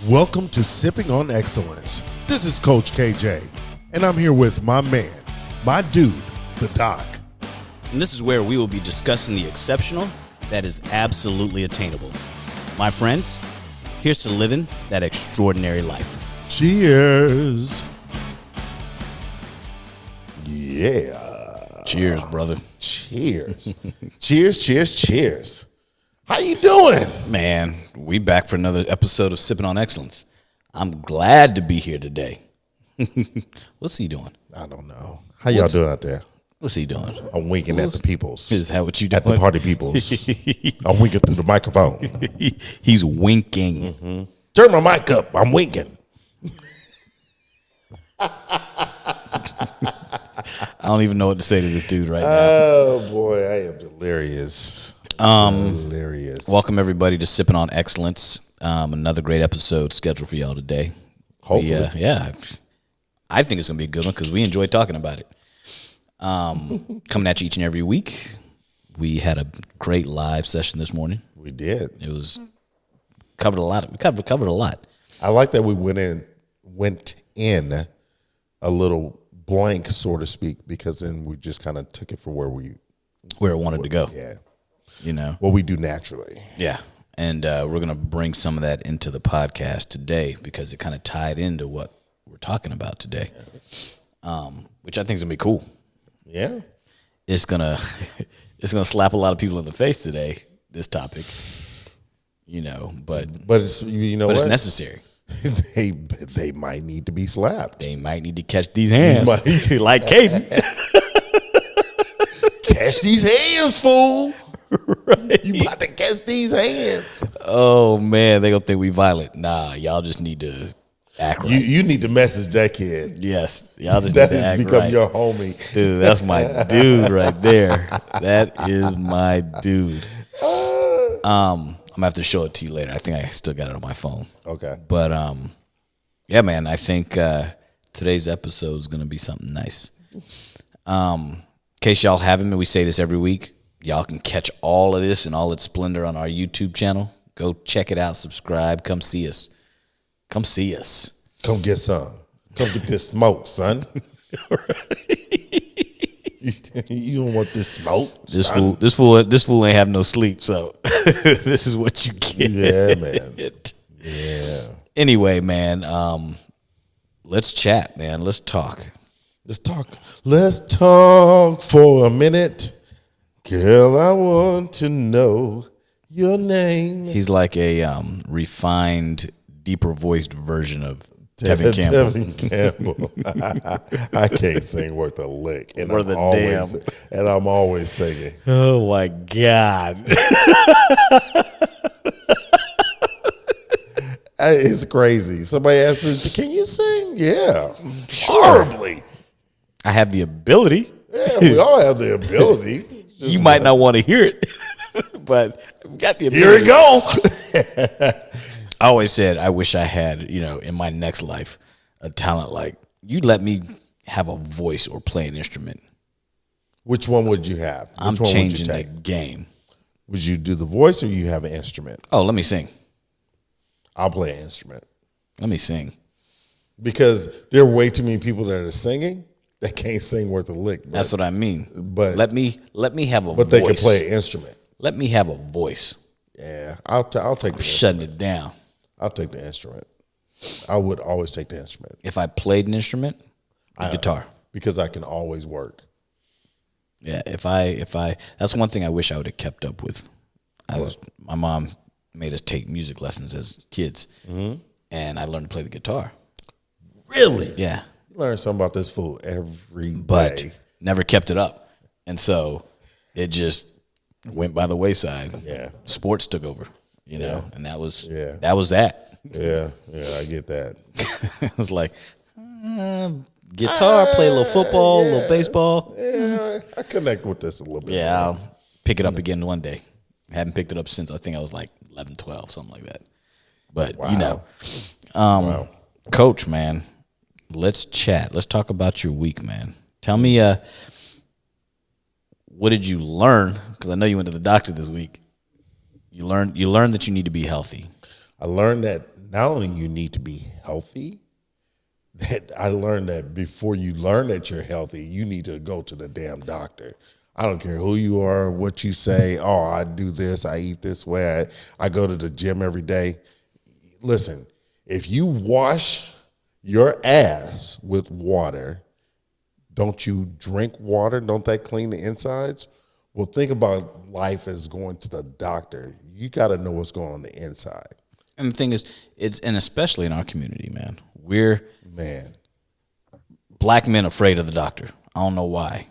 Welcome to Sipping on Excellence. This is Coach KJ, and I'm here with my man, my dude, the Doc. And this is where we will be discussing the exceptional that is absolutely attainable. My friends, here's to living that extraordinary life. Cheers. Yeah. Cheers, brother. Cheers. cheers. How you doing? Man, we back for another episode of Sipping on Excellence. I'm glad to be here today. What's he doing? I don't know. How y'all doing out there? What's he doing? I'm winking at the peoples. Is that what you doing? At the party peoples. I'm winking through the microphone. He's winking. Mm-hmm. Turn my mic up. I'm winking. I don't even know what to say to this dude right now. Oh, boy. I am delirious. Hilarious. Welcome, everybody, to Sipping on Excellence. Another great episode scheduled for y'all today. Hopefully. Yeah. I think it's going to be a good one because we enjoy talking about it. Coming at you each and every week. We had a great live session this morning. We did. It was covered a lot. We covered a lot. I like that we went in a little blank, so to speak, because then we just kind of took it for where it wanted to go. Yeah. You know what we do naturally. Yeah. And we're going to bring some of that into the podcast today because it kind of tied into what we're talking about today, which I think is going to be cool. Yeah. It's going to slap a lot of people in the face today, this topic, but it's, it's necessary. They might need to be slapped. They might need to catch these hands like Caden. Catch these hands, fool. Right. You about to catch these hands. Oh, man, they going to think we violent. Nah, y'all just need to act right. You need to message that kid. Yes. Y'all just that need to has act become right. your homie. Dude, that's my dude right there. That is my dude. I'm going to have to show it to you later. I think I still got it on my phone. Okay. But, yeah, man, I think today's episode is going to be something nice. In case y'all haven't, we say this every week. Y'all can catch all of this in all its splendor on our YouTube channel. Go check it out, subscribe, come see us. Come see us. Come get some. Come get this smoke, son. You don't want this smoke. This fool ain't have no sleep, so this is what you get. Yeah, man. Yeah. Anyway, man, let's chat, man. Let's talk. Let's talk for a minute. Girl, I want to know your name. He's like a refined, deeper voiced version of Tevin Campbell. I can't sing worth a lick. And I'm always singing. Oh my God. It's crazy. Somebody asks me, can you sing? Yeah. Sure. Horribly. I have the ability. Yeah, we all have the ability. You might not want to hear it, but we got the ability. Here we go. I always said I wish I had, in my next life, a talent like you let me have a voice or play an instrument. Which one would you have? I'm changing the game. Would you do the voice or you have an instrument? Oh, let me sing. I'll play an instrument. Let me sing. Because there are way too many people that are singing that can't sing worth a lick. That's what I mean. But let me have a voice. But they can play an instrument. Let me have a voice. Yeah, I'll take. I'm shutting it down. I'll take the instrument. I would always take the instrument. If I played an instrument, guitar. Because I can always work. Yeah, if I that's one thing I wish I would have kept up with. My mom made us take music lessons as kids, and I learned to play the guitar. Really? Yeah. You learn something about this fool every day. But never kept it up. And so it just went by the wayside. Yeah. Sports took over, and that was that. Yeah, I get that. It was like guitar, play a little football, a little baseball. Yeah, I connect with this a little bit. Yeah, I'll pick it up again one day. Haven't picked it up since I think I was like 11, 12, something like that. But, Wow. Coach, man, let's chat. Let's talk about your week, man. Tell me, what did you learn? Because I know you went to the doctor this week. You learned that you need to be healthy. I learned that not only you need to be healthy, that I learned that before you learn that you're healthy, you need to go to the damn doctor. I don't care who you are, what you say. Oh, I do this, I eat this way, I go to the gym every day. Listen, if you wash your ass with water, don't you drink water? Don't that clean the insides? Well, think about life as going to the doctor. You got to know what's going on the inside. And the thing is, and especially in our community, man, Man, black men afraid of the doctor. I don't know why.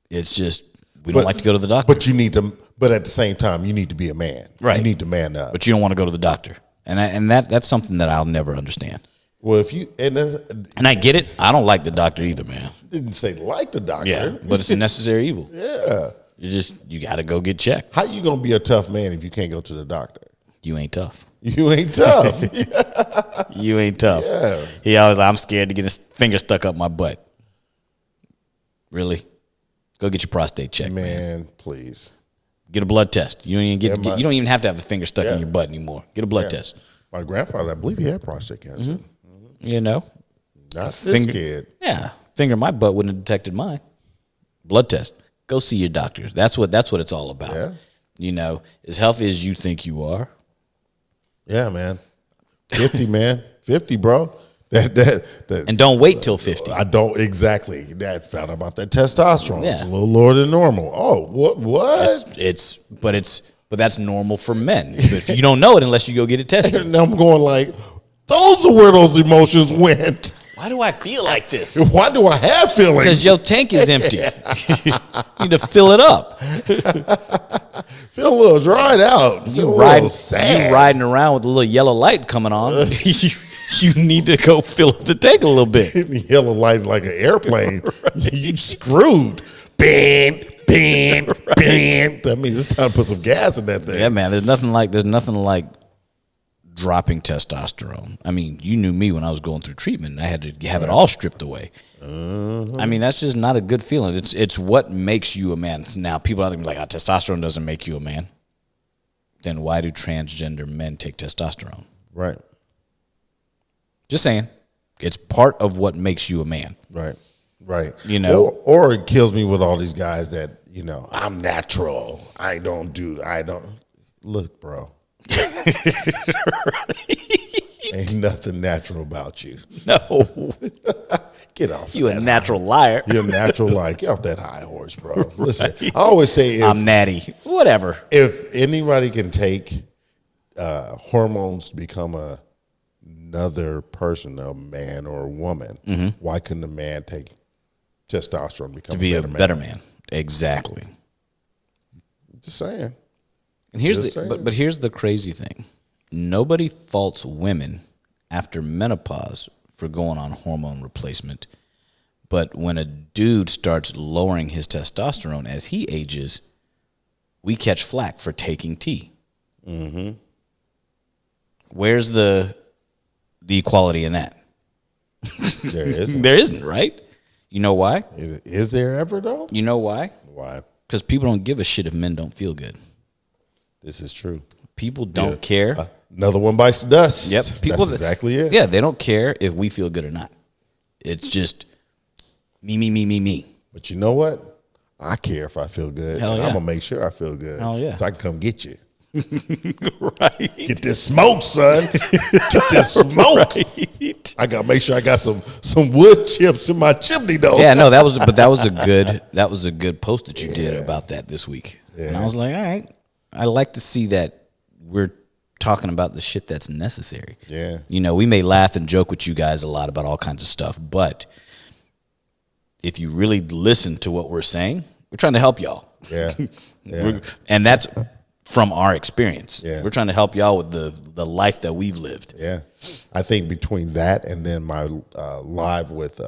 It's just we don't like to go to the doctor. But you need to. But at the same time, you need to be a man. Right. You need to man up. But you don't want to go to the doctor, and that's something that I'll never understand. Well, if you and I get it. I don't like the doctor either, man. didn't say like the doctor. Yeah, but it's a necessary evil. Yeah. You got to go get checked. How you gonna be a tough man if you can't go to the doctor? You ain't tough. You ain't tough. You ain't tough. Yeah. He always like, I'm scared to get his finger stuck up my butt. Really? Go get your prostate checked, man. Please. Get a blood test. You don't even you don't even have to have a finger stuck in Yeah. your butt anymore. Get a blood test. My grandfather, I believe he had prostate cancer. You know? Not this kid. Yeah. Finger in my butt wouldn't have detected mine. Blood test. Go see your doctor. That's what it's all about. Yeah. You know, as healthy as you think you are. Yeah, man. 50, man. 50, bro. That And don't wait till 50. I don't exactly. That found out about that testosterone. Yeah. It's a little lower than normal. Oh, what? But that's normal for men. But you don't know it unless you go get it tested. And I'm going like, those are where those emotions went. Why do I feel like this? Why do I have feelings? Because your tank is empty. You need to fill it up. Feel a little dried out. Feel a little sad. You riding around with a little yellow light coming on. You need to go fill up the tank a little bit. Yellow light like an airplane. You screwed. Bang, bang, bang. That means it's time to put some gas in that thing. Yeah, man. There's nothing like dropping testosterone. I mean, you knew me when I was going through treatment. I had to have it all stripped away. I mean, that's just not a good feeling. It's what makes you a man. Now, people are going to be like, testosterone doesn't make you a man. Then why do transgender men take testosterone? Right. Just saying. It's part of what makes you a man. Right. Right. You know? Or it kills me with all these guys that, I'm natural. I don't. Look, bro. Ain't nothing natural about you. No. Get off. You a natural liar. You're a natural liar. Get off that high horse, bro. Listen, I always say I'm natty. Whatever. If anybody can take hormones to become another person, a man or a woman, why couldn't a man take testosterone to be a better man? Exactly. Just saying. And here's but here's the crazy thing. Nobody faults women after menopause for going on hormone replacement. But when a dude starts lowering his testosterone as he ages, we catch flack for taking tea. Mm-hmm. Where's the equality in that? There isn't. There isn't, right? You know why? Is there ever, though? You know why? Why? Because people don't give a shit if men don't feel good. This is true. People don't care. Another one bites the dust. Yep. That's exactly it. Yeah, they don't care if we feel good or not. It's just me. But you know what? I care if I feel good. Hell yeah. I'm going to make sure I feel good. Hell yeah. So I can come get you. Right. Get this smoke, son. Get this smoke. Right. I got to make sure I got some wood chips in my chimney, though. Yeah, no, that was a good post that you did about that this week. Yeah. And I was like, all right, I like to see that we're talking about the shit that's necessary. Yeah. We may laugh and joke with you guys a lot about all kinds of stuff, but if you really listen to what we're saying, we're trying to help y'all. Yeah. Yeah. And that's from our experience. Yeah. We're trying to help y'all with the life that we've lived. Yeah. I think between that and then my live with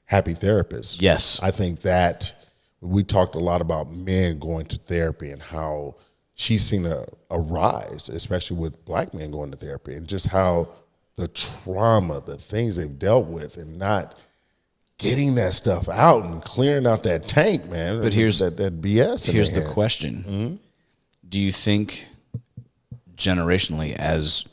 Happy Therapist. Yes. I think that we talked a lot about men going to therapy and how she's seen a rise, especially with black men going to therapy, and just how the trauma, the things they've dealt with, and not getting that stuff out and clearing out that tank, man. But here's that BS. Here's the question. Mm-hmm. Do you think generationally, as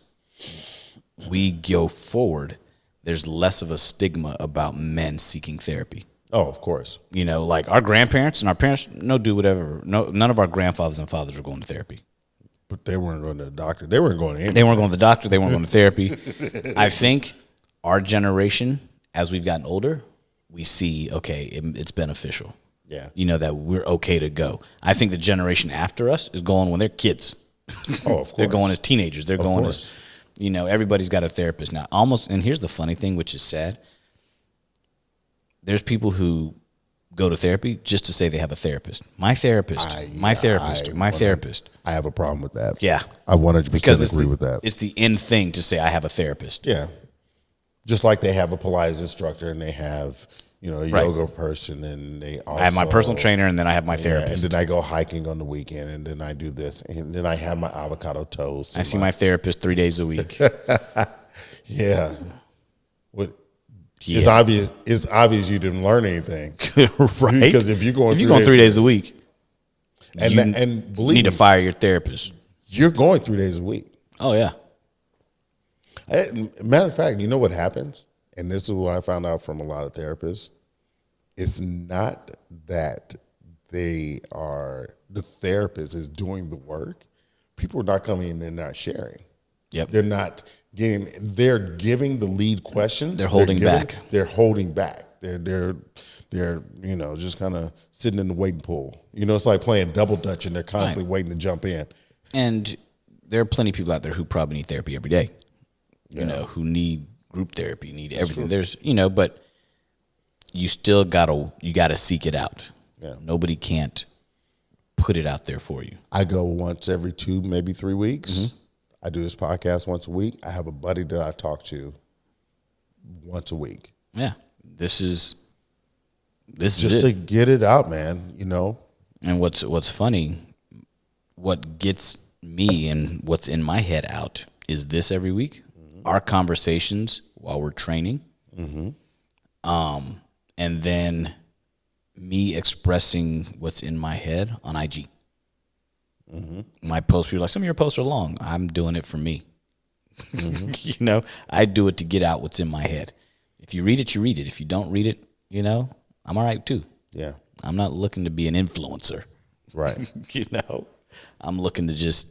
we go forward, there's less of a stigma about men seeking therapy. Oh, of course. You know, like our grandparents and our parents, do whatever. No, none of our grandfathers and fathers were going to therapy. But they weren't going to the doctor. They weren't going to anything. They weren't going to the doctor. They weren't going to therapy. I think our generation, as we've gotten older, we see, okay, it's beneficial. Yeah. You know, that we're okay to go. I think the generation after us is going when they're kids. Oh, of course. They're going as teenagers. They're going course. as, you know, everybody's got a therapist now. Almost, and here's the funny thing, which is sad. There's people who go to therapy just to say they have a therapist. My therapist. My therapist. I have a problem with that. Yeah. I 100% Because agree with that. It's the end thing to say I have a therapist. Yeah. Just like they have a Pilates instructor and they have, you know, a yoga person, and they also I have my personal trainer, and then I have my and therapist. then I go hiking on the weekend, and then I do this, and then I have my avocado toast. I see my therapist 3 days a week. Yeah. What? Yeah. It's obvious you didn't learn anything. Right? Because if you're going 3 days a week, and you believe need to me, fire your therapist. you're going 3 days a week. Oh, yeah. Matter of fact, you know what happens? And this is what I found out from a lot of therapists. It's not that the therapist is doing the work. People are not coming in and not sharing. Yep. They're giving the lead questions. They're holding back. They're holding back. They're you know, just kind of sitting in the waiting pool. You know, it's like playing double dutch, and they're constantly waiting to jump in. And there are plenty of people out there who probably need therapy every day. You know, who need group therapy, need everything. There's, you know, but you still gotta seek it out. Yeah. Nobody can't put it out there for you. I go once every 2, maybe 3 weeks. I do this podcast once a week. I have a buddy that I talk to once a week. Yeah. This is Just it. to get it out, man, you know. And what's funny, what gets me and what's in my head out is this every week. Our conversations while we're training. And then me expressing what's in my head on IG. My posts, people are like, some of your posts are long. I'm doing it for me. You know, I do it to get out what's in my head. If you read it, you read it. If you don't read it, you know, I'm all right too. Yeah. I'm not looking to be an influencer. Right. You know, I'm looking to just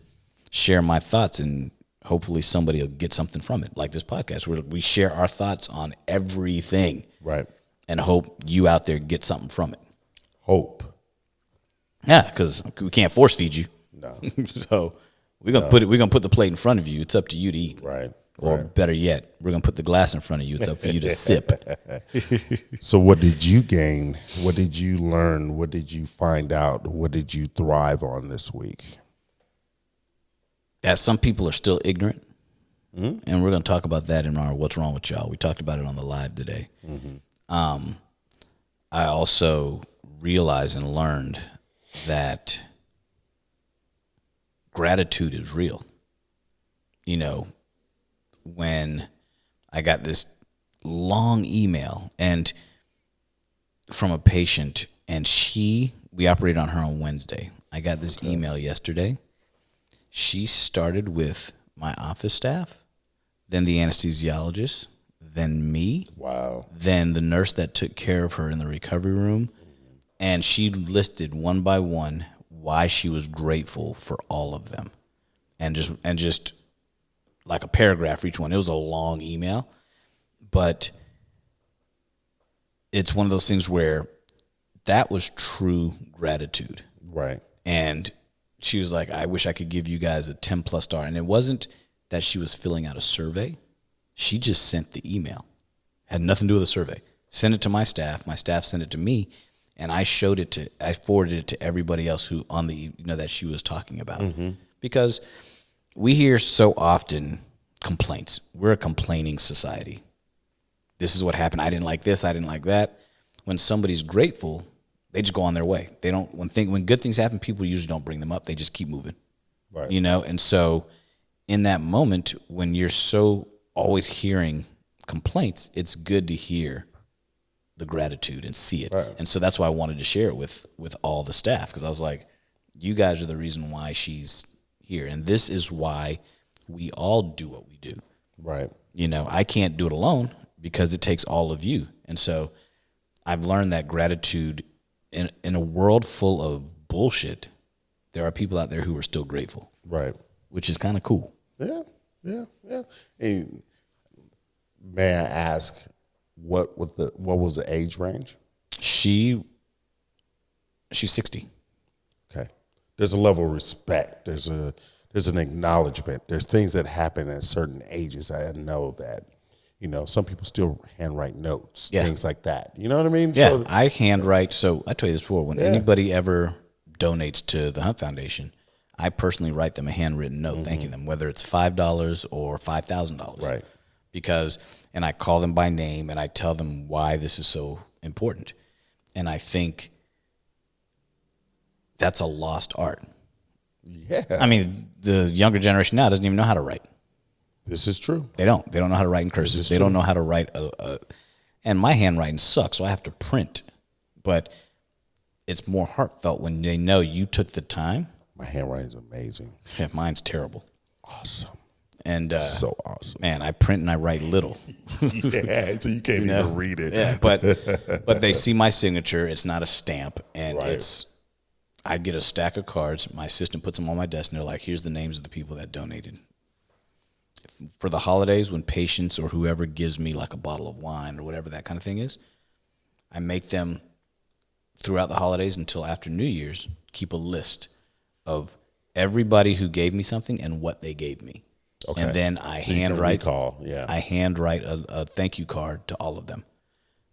share my thoughts, and hopefully somebody will get something from it. Like this podcast, where we share our thoughts on everything. Right. And hope you out there get something from it. Hope. Yeah, because we can't force feed you. No. So we're gonna put the plate in front of you. It's up to you to eat. Right. Or better yet, we're gonna put the glass in front of you. It's up for you to sip. So what did you gain? What did you learn? What did you find out? What did you thrive on this week? That some people are still ignorant. And we're going to talk about that in our What's Wrong with Y'all. We talked about it on the live today. I also realized and learned that gratitude is real. You know, when I got this long email and from a patient, and we operated on her on Wednesday. I got this email yesterday. She started with my office staff, then the anesthesiologist, then me. Wow. Then the nurse that took care of her in the recovery room. And she listed one by one why she was grateful for all of them. And just like a paragraph for each one. It was a long email. But it's one of those things where that was true gratitude. Right. And she was like, I wish I could give you guys a 10+ star. And it wasn't that she was filling out a survey. She just sent the email. Had nothing to do with the survey. Sent it to my staff. My staff sent it to me. And I forwarded it to everybody else who on the, that she was talking about. Because we hear so often complaints. We're a complaining society. This is what happened. I didn't like this. I didn't like that. When somebody's grateful, they just go on their way. They don't, when good things happen, people usually don't bring them up. They just keep moving. Right. And so in that moment, when you're so always hearing complaints, it's good to hear the gratitude and see it. Right. And so that's why I wanted to share it with all the staff, because I was like, you guys are the reason why she's here. And this is why we all do what we do. Right. I can't do it alone because it takes all of you. And so I've learned that gratitude in a world full of bullshit, there are people out there who are still grateful. Right. Which is kind of cool. Yeah. And may I ask, what was the age range? She's 60. Okay. There's a level of respect. There's an acknowledgement. There's things that happen at certain ages. I know that, some people still handwrite notes, things like that. You know what I mean? Yeah, So, I handwrite. So I told you this before. When anybody ever donates to the Hunt Foundation, I personally write them a handwritten note thanking them, whether it's $5 or $5,000. Right. And I call them by name and I tell them why this is so important. And I think that's a lost art. Yeah. I mean, the younger generation now doesn't even know how to write. This is true. They don't. They don't know how to write in cursive. They don't know how to write and my handwriting sucks, so I have to print. But it's more heartfelt when they know you took the time. My handwriting is amazing. Yeah, mine's terrible. Awesome. And so awesome. Man, I print and I write little. Yeah, so you can't even read it. Yeah, but they see my signature. It's not a stamp, and I get a stack of cards. My assistant puts them on my desk, and they're like, "Here's the names of the people that donated." For the holidays, when patients or whoever gives me like a bottle of wine or whatever that kind of thing is, I make them throughout the holidays until after New Year's keep a list of everybody who gave me something and what they gave me. Okay. And then I handwrite a thank you card to all of them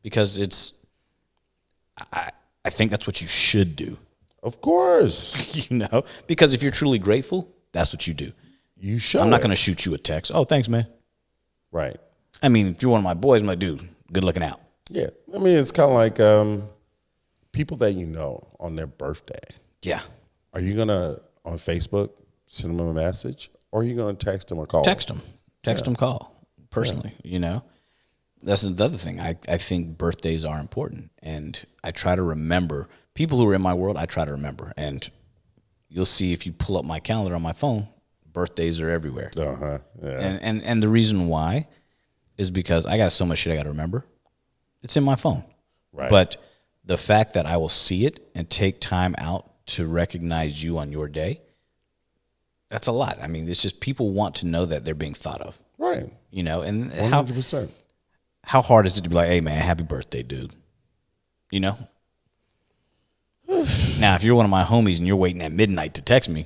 because I think that's what you should do. Of course. Because if you're truly grateful, that's what you do. You should. I'm not going to shoot you a text. Oh, thanks, man. Right. I mean, if you're one of my boys, I'm like, dude, good looking out. Yeah. I mean, it's kind of like people that on their birthday. Yeah. Are you going to, on Facebook, send them a message? Or are you going to text them or call Text them. Text them, call. Personally, That's another thing. I think birthdays are important. And I try to remember. People who are in my world, I try to remember. And you'll see if you pull up my calendar on my phone, birthdays are everywhere. Uh-huh. Yeah. And the reason why is because I got so much shit I got to remember. It's in my phone. Right. But the fact that I will see it and take time out to recognize you on your day, that's a lot. I mean, it's just people want to know that they're being thought of. Right. And 100%. How hard is it to be like, hey, man, happy birthday, dude? Now, if you're one of my homies and you're waiting at midnight to text me,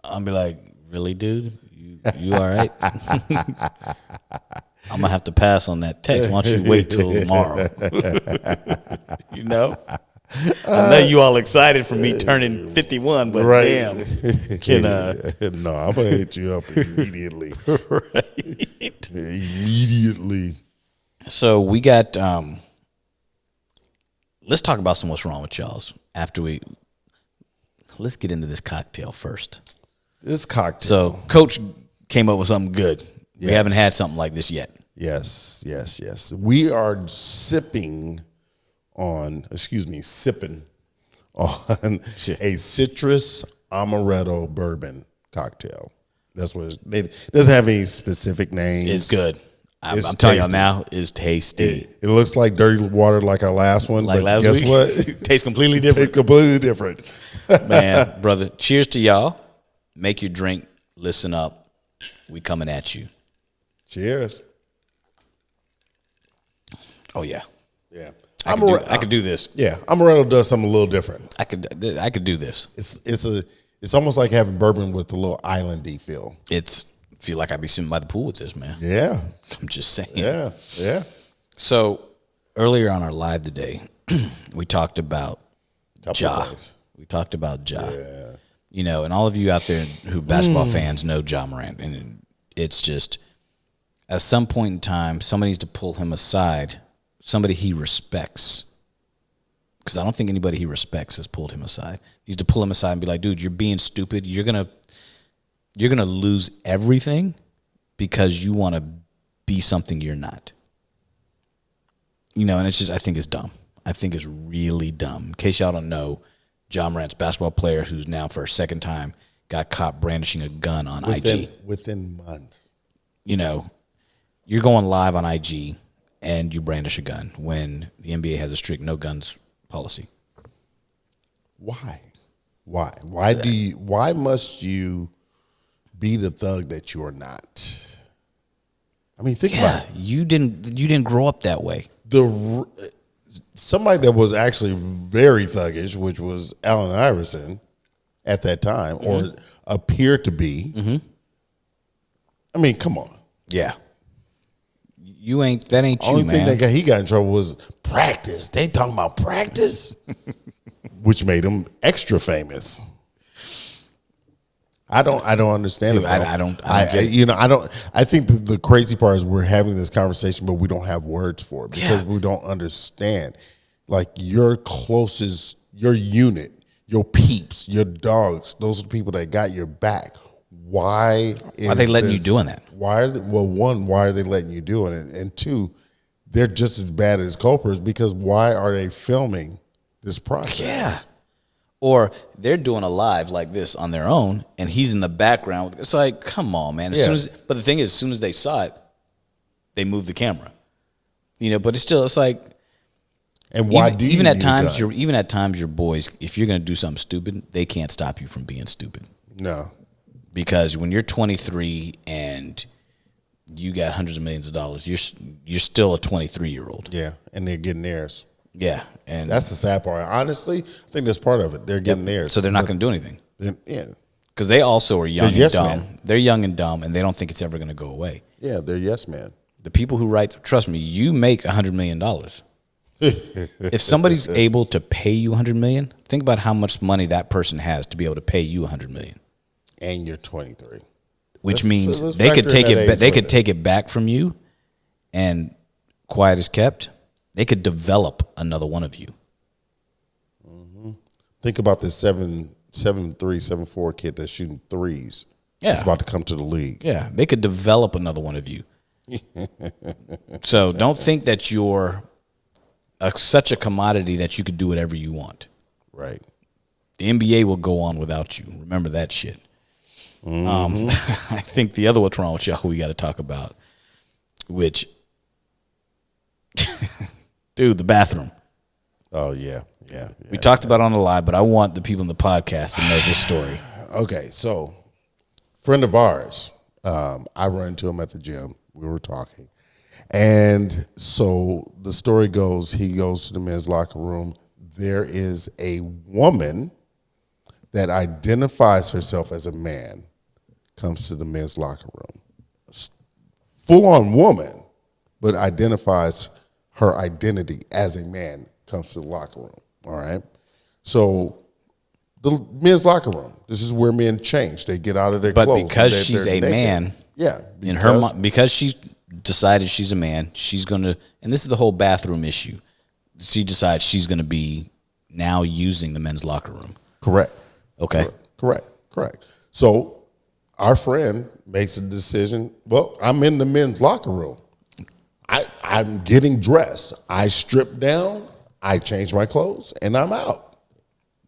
I'll be like, really, dude? You all right? I'm going to have to pass on that text. Why don't you wait till tomorrow? I know you all excited for me turning 51, but damn. No, I'm going to hit you up immediately. Right. Immediately. So we got, let's talk about what's wrong with y'all's let's get into this cocktail first. This cocktail. So Coach came up with something good. Yes. We haven't had something like this yet. Yes. We are sipping on a citrus amaretto bourbon cocktail. That's what it doesn't have any specific names. It's good. I'm telling y'all now, it's tasty. It looks like dirty water like our last one, but guess what? Tastes completely different. Tastes completely different. Man, brother, cheers to y'all. Make your drink. Listen up. We coming at you. Cheers. Oh, yeah. Yeah. I could do this. Yeah. Amaretto does something a little different. I could do this. It's almost like having bourbon with a little islandy feel. Feel like I'd be sitting by the pool with this, man. Yeah. I'm just saying. Yeah. So earlier on our live today, we talked about Ja. We talked about Ja. Yeah. And all of you out there who basketball fans know Ja Morant. And it's just, at some point in time, somebody needs to pull him aside, somebody he respects. Because I don't think anybody he respects has pulled him aside. He needs to pull him aside and be like, dude, you're being stupid. You're gonna lose everything because you want to be something you're not. And it's just, I think it's dumb. I think it's really dumb. In case y'all don't know, Ja Morant's basketball player who's now for a second time got caught brandishing a gun on IG. Within months. you're going live on IG and you brandish a gun when the NBA has a strict no guns policy. Why? Why must you be the thug that you are not? I mean, think about it. You didn't grow up that way. Somebody that was actually very thuggish, which was Allen Iverson at that time, or appeared to be. Mm-hmm. I mean, come on. Yeah. That ain't you, man. Only thing he got in trouble was practice. They talking about practice, which made him extra famous. I don't understand it. I don't get it. I think the crazy part is we're having this conversation, but we don't have words for it because we don't understand. Like your closest, your unit, your peeps, your dogs, those are the people that got your back. Why are they letting you doing that? Why are they letting you doing it? And two, they're just as bad as culprits because why are they filming this process? Yeah. Or they're doing a live like this on their own, and he's in the background. It's like, come on, man. But the thing is, as soon as they saw it, they moved the camera. But it's like, and why even at times your boys, if you're going to do something stupid, they can't stop you from being stupid. No. Because when you're 23 and you got hundreds of millions of dollars, you're still a 23-year-old. Yeah, and they're getting theirs. Yeah, and that's the sad part. Honestly, I think that's part of it. They're getting theirs, so they're not going to do anything. Yeah, because they also are young and dumb. Man. They're young and dumb, and they don't think it's ever going to go away. Yeah, they're yes man. The people who write, trust me, you make $100 million. If somebody's able to pay you $100 million, think about how much money that person has to be able to pay you $100 million. And you're 23, which means they could take it. They could take it back from you, and quiet as kept, they could develop another one of you. Mm-hmm. Think about this 7'3", 7'4" kid that's shooting threes. Yeah, it's about to come to the league. Yeah, they could develop another one of you. So don't think that you're such a commodity that you could do whatever you want. Right. The NBA will go on without you. Remember that shit. Mm-hmm. I think the other what's wrong with y'all we got to talk about, which, dude, the bathroom. Oh yeah. We talked about it on the live, but I want the people in the podcast to know this story. Okay, so friend of ours, I run into him at the gym. We were talking, and so the story goes: he goes to the men's locker room. There is a woman that identifies herself as a man comes to the men's locker room. Full-on woman, but identifies her identity as a man comes to the locker room, all right? So the men's locker room, this is where men change. They get out of their clothes. But because she's a man, yeah, in her mind, because she's decided she's a man, she's going to, and this is the whole bathroom issue, she decides she's going to be now using the men's locker room. Correct. Okay. Correct. So our friend makes a decision. Well, I'm in the men's locker room. I'm getting dressed. I strip down. I change my clothes, and I'm out.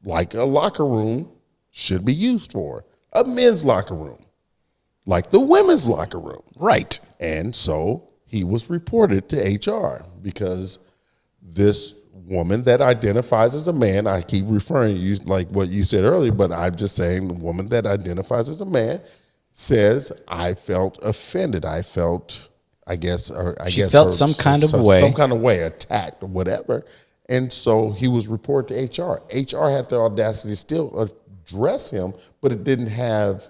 Like a locker room should be used for. A men's locker room. Like the women's locker room. Right. And so he was reported to HR because this woman that identifies as a man, I keep referring to you like what you said earlier, but I'm just saying the woman that identifies as a man says, I felt offended. I felt, she felt some kind of way, attacked or whatever. And so he was reported to HR. HR had the audacity to still address him, but it didn't have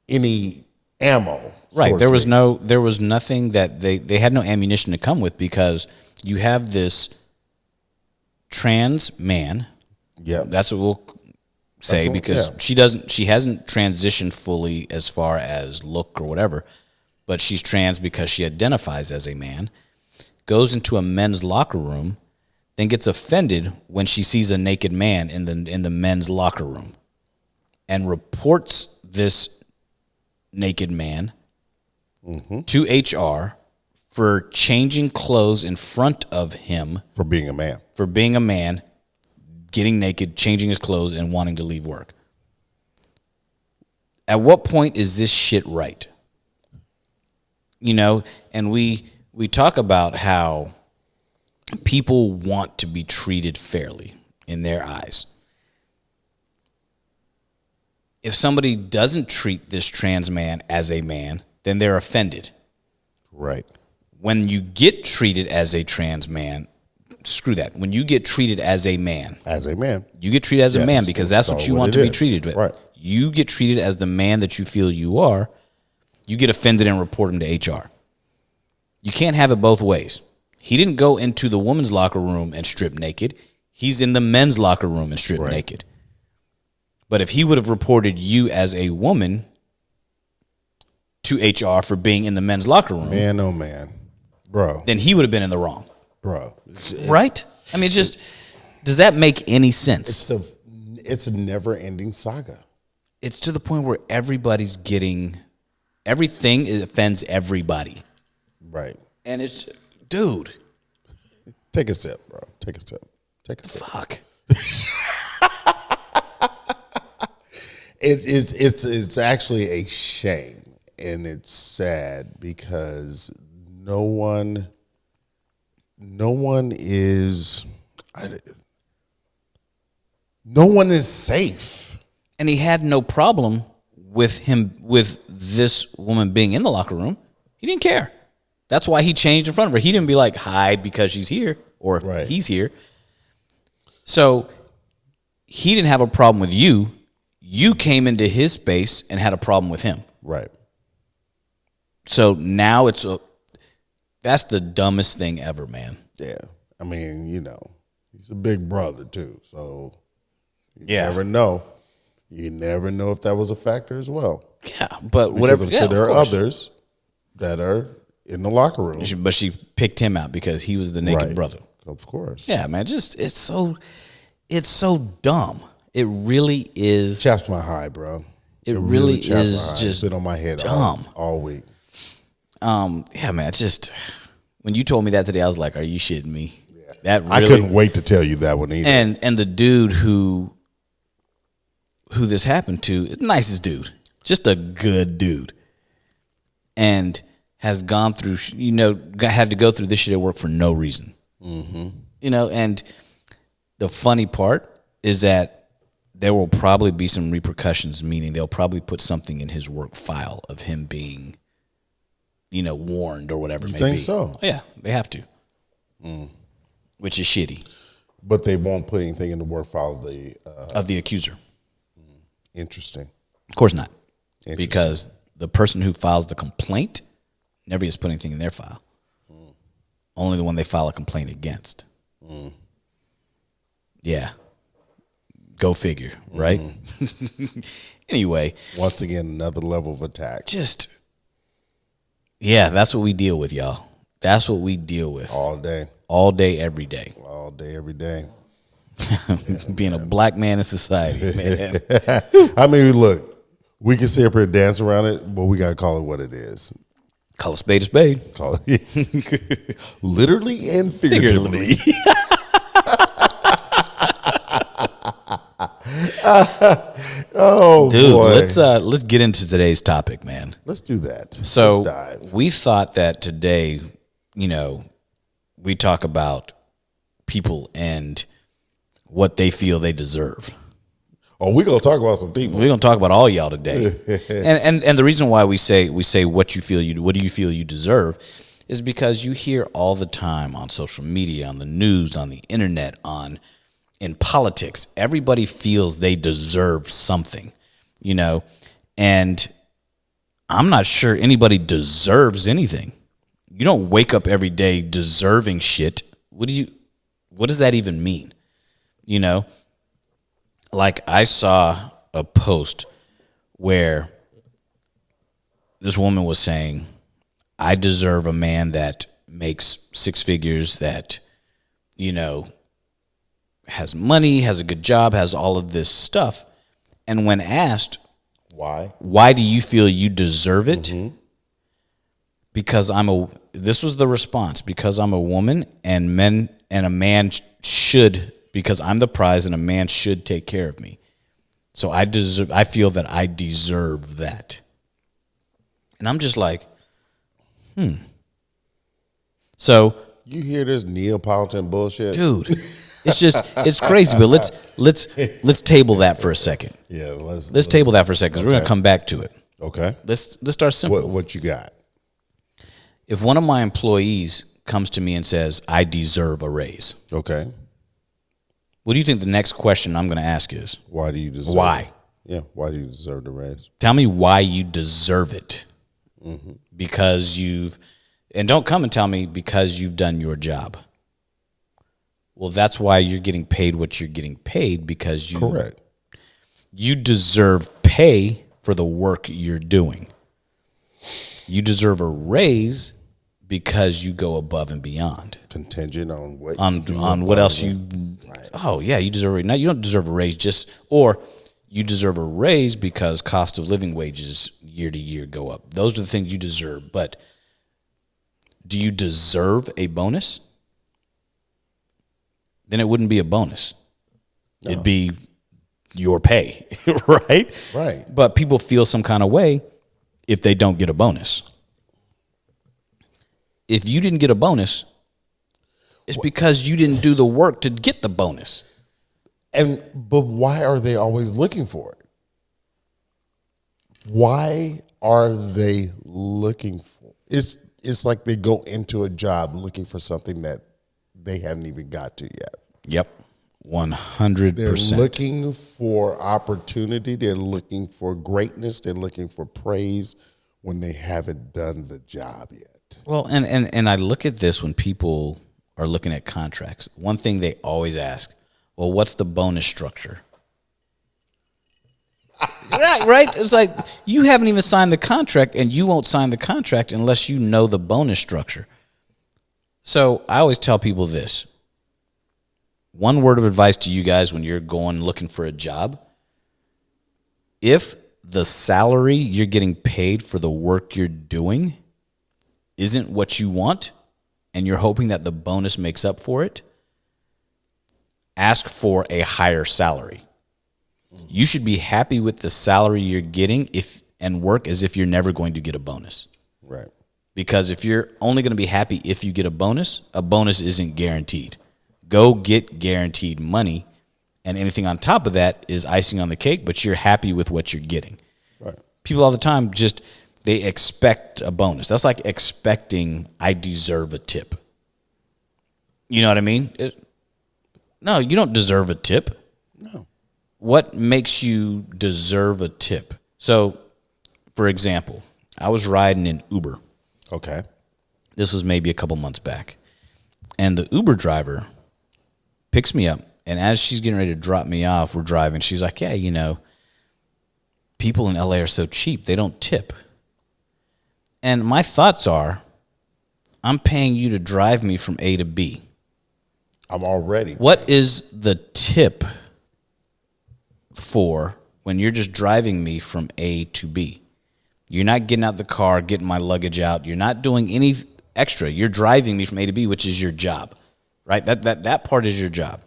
any ammo. Right. There was nothing that they had no ammunition to come with because you have this trans man. Yeah, that's what we'll say because she hasn't transitioned fully as far as look or whatever, but she's trans because she identifies as a man, goes into a men's locker room, then gets offended when she sees a naked man in the men's locker room and reports this naked man to HR for changing clothes in front of him. For being a man. Getting naked, changing his clothes, and wanting to leave work. At what point is this shit right? and we talk about how people want to be treated fairly in their eyes. If somebody doesn't treat this trans man as a man, then they're offended. Right. When you get treated as a trans man, screw that. When you get treated as a man, you get treated as a man because that's what you want to be treated with. Right. You get treated as the man that you feel you are. You get offended and report him to HR. You can't have it both ways. He didn't go into the women's locker room and strip naked. He's in the men's locker room and strip naked. But if he would have reported you as a woman to HR for being in the men's locker room, man, oh man, bro, then he would have been in the wrong, bro. Right? I mean, does that make any sense? It's a never-ending saga. It's to the point where everybody's getting everything. It offends everybody, right? And it's, dude, take a sip, bro. Take a sip. Fuck. It's actually a shame, and it's sad because no one is safe. And he had no problem with this woman being in the locker room. He didn't care. That's why he changed in front of her. He didn't be like, hide because she's here or he's here. So he didn't have a problem with you. You came into his space and had a problem with him. Right. So now that's the dumbest thing ever, man. Yeah. I mean, he's a big brother too. So you never know. You never know if that was a factor as well. Yeah, but whatever. Because I'm sure there are others that are in the locker room. But she picked him out because he was the naked brother. Of course. Yeah, man. It's so dumb. It really is. Chaps my high, bro. It really is just been on my head dumb all week. Yeah, man. When you told me that today, I was like, "Are you shitting me?" Yeah. That really, I couldn't wait to tell you that one either. And the dude who this happened to, nicest dude, just a good dude, and has gone through, had to go through this shit at work for no reason. Mm-hmm. And the funny part is that there will probably be some repercussions, meaning they'll probably put something in his work file of him being, warned or whatever it may be. You think so? Oh, yeah, they have to, which is shitty. But they won't put anything in the work file of the accuser. Interesting. Of course not, because the person who files the complaint never gets put anything in their file. Only the one they file a complaint against. Yeah. Go figure, right? Anyway. Once again, another level of attack. That's what we deal with, y'all. That's what we deal with. All day. All day, every day. All day, every day. Being a black man in society, man. I mean, look, we can sit up here and dance around it, but we got to call it what it is. Call a spade a spade. Call it literally and figuratively. Oh, dude, boy. let's get into today's topic, man. Let's do that. So we thought that today, we talk about people and what they feel they deserve. Oh, we're gonna talk about some people. We're gonna talk about all y'all today. and the reason why we say what do you feel you deserve is because you hear all the time on social media, on the news, on the internet, in politics, everybody feels they deserve something, and I'm not sure anybody deserves anything. You don't wake up every day deserving shit. What does that even mean? Like I saw a post where this woman was saying, I deserve a man that makes six figures, that, has money, has a good job, has all of this stuff. And when asked, why do you feel you deserve it? Mm-hmm. Because this was the response, because I'm a woman and a man should, because I'm the prize and a man should take care of me. So I feel that I deserve that. And I'm just like, So, You hear this Neapolitan bullshit? dude, it's crazy. But let's table that for a second. Yeah, Let's table that for a second, because we're gonna come back to it. Okay. Let's start simple. What you got? If one of my employees comes to me and says, I deserve a raise, Okay. what do you think the next question I'm going to ask is? Why do you deserve Why? it? Yeah, why do you deserve the raise? Tell me why you deserve it. Because and don't come and tell me because you've done your job. Well, that's why you're getting paid what you're getting paid, because Correct. You deserve pay for the work you're doing. You deserve a raise because you go above and beyond. Contingent on what On what else you. Right. Oh yeah, you deserve a raise. Now you don't deserve a raise or you deserve a raise because cost of living wages year to year go up. Those are the things you deserve. But do you deserve a bonus? Then it wouldn't be a bonus. No. It'd be your pay, right? Right. But people feel some kind of way if they don't get a bonus. If you didn't get a bonus, it's because you didn't do the work to get the bonus. But why are they always looking for it? Why are they looking for it? It's like they go into a job looking for something that they haven't even got to yet. Yep. 100%. They're looking for opportunity. They're looking for greatness. They're looking for praise when they haven't done the job yet. Well, and I look at this when people are looking at contracts. One thing they always ask, well, what's the bonus structure? Right? It's like you haven't even signed the contract, and you won't sign the contract unless you know the bonus structure. So I always tell people this. One word of advice to you guys when you're going looking for a job. If the salary you're getting paid for the work you're doing isn't what you want, and you're hoping that the bonus makes up for it, ask for a higher salary. You should be happy with the salary you're getting and work as if you're never going to get a bonus. Right. Because if you're only going to be happy if you get a bonus isn't guaranteed. Go get guaranteed money, and anything on top of that is icing on the cake, but you're happy with what you're getting. Right. People all the time they expect a bonus. That's like expecting I deserve a tip. You know what I mean? No, you don't deserve a tip. No. What makes you deserve a tip? So, for example, I was riding in Uber. Okay. This was maybe a couple months back. And the Uber driver picks me up, and as she's getting ready to drop me off, we're driving. She's like, yeah, people in LA are so cheap, they don't tip. And my thoughts are, I'm paying you to drive me from A to B. I'm already. What is the tip for when you're just driving me from A to B? You're not getting out the car, getting my luggage out. You're not doing any extra. You're driving me from A to B, which is your job, right? That part is your job.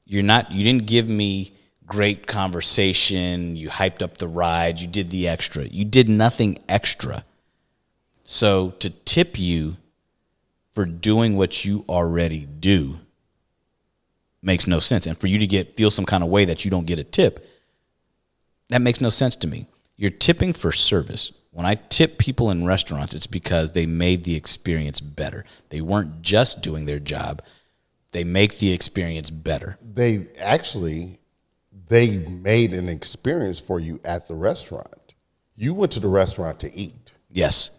You didn't give me great conversation. You hyped up the ride. You did the extra. You did nothing extra. So to tip you for doing what you already do makes no sense. And for you to feel some kind of way that you don't get a tip, that makes no sense to me. You're tipping for service. When I tip people in restaurants, it's because they made the experience better. They weren't just doing their job. They make the experience better. They made an experience for you at the restaurant. You went to the restaurant to eat. Yes.